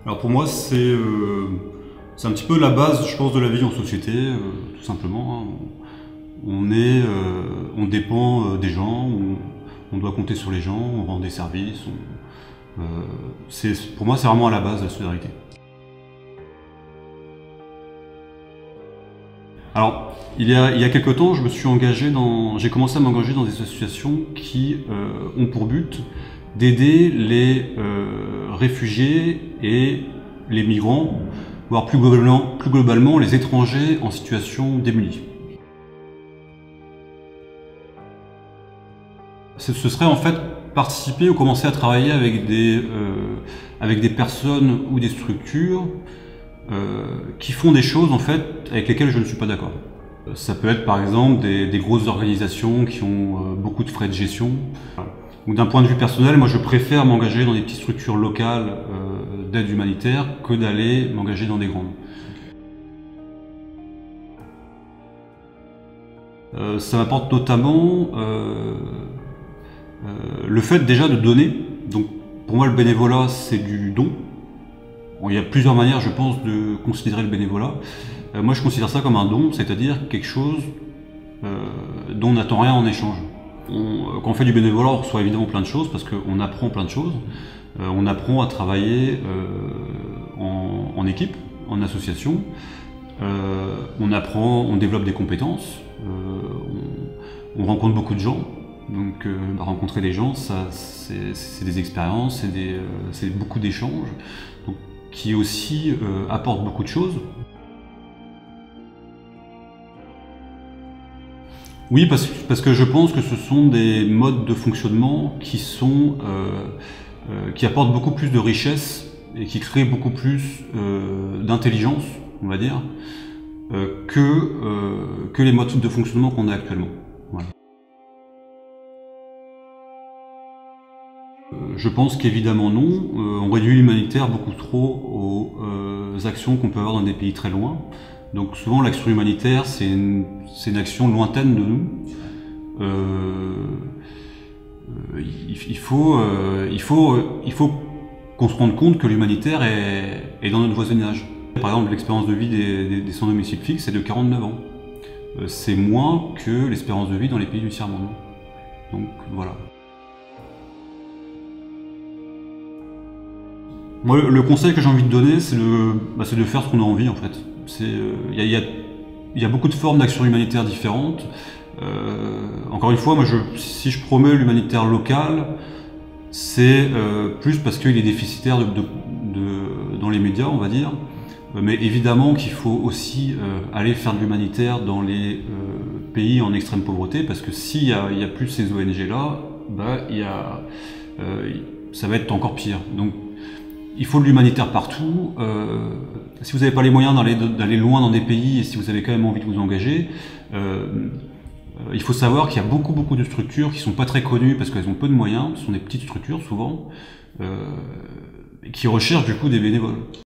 Alors pour moi, c'est un petit peu la base, je pense, de la vie en société, tout simplement. Hein. On dépend des gens, on doit compter sur les gens, on rend des services. Pour moi, c'est vraiment à la base de la solidarité. Alors, il y a quelque temps, j'ai commencé à m'engager dans des associations qui ont pour but d'aider les réfugiés et les migrants, voire plus globalement les étrangers en situation démunie. Ce serait en fait participer ou commencer à travailler avec des personnes ou des structures qui font des choses en fait avec lesquelles je ne suis pas d'accord. Ça peut être par exemple des grosses organisations qui ont beaucoup de frais de gestion. D'un point de vue personnel, moi je préfère m'engager dans des petites structures locales d'aide humanitaire que d'aller m'engager dans des grandes. Ça m'apporte notamment le fait déjà de donner. Donc pour moi le bénévolat c'est du don. Bon, il y a plusieurs manières je pense de considérer le bénévolat. Moi je considère ça comme un don, c'est-à-dire quelque chose dont on n'attend rien en échange. Quand on fait du bénévolat, on reçoit évidemment plein de choses parce qu'on apprend plein de choses. On apprend à travailler en équipe, en association. On développe des compétences. On rencontre beaucoup de gens. Donc rencontrer des gens, c'est des expériences, c'est beaucoup d'échanges, qui aussi apportent beaucoup de choses. Oui, parce que je pense que ce sont des modes de fonctionnement qui apportent beaucoup plus de richesse et qui créent beaucoup plus d'intelligence, on va dire, que les modes de fonctionnement qu'on a actuellement. Voilà. Je pense qu'évidemment non. On réduit l'humanitaire beaucoup trop aux actions qu'on peut avoir dans des pays très loin. Donc souvent l'action humanitaire c'est une action lointaine de nous. Il faut qu'on se rende compte que l'humanitaire est dans notre voisinage. Par exemple l'expérience de vie des sans domicile fixe est de 49 ans. C'est moins que l'espérance de vie dans les pays du tiers-monde. Donc voilà. Moi, le conseil que j'ai envie de donner, c'est de faire ce qu'on a envie, en fait. Il y a beaucoup de formes d'action humanitaire différentes. Encore une fois, moi, si je promeux l'humanitaire local, c'est plus parce qu'il est déficitaire dans les médias, on va dire. Mais évidemment qu'il faut aussi aller faire de l'humanitaire dans les pays en extrême pauvreté, parce que s'il y a plus ces ONG-là, ça va être encore pire. Donc, il faut de l'humanitaire partout. Si vous n'avez pas les moyens d'aller loin dans des pays et si vous avez quand même envie de vous engager, il faut savoir qu'il y a beaucoup de structures qui ne sont pas très connues parce qu'elles ont peu de moyens, ce sont des petites structures souvent, qui recherchent du coup des bénévoles.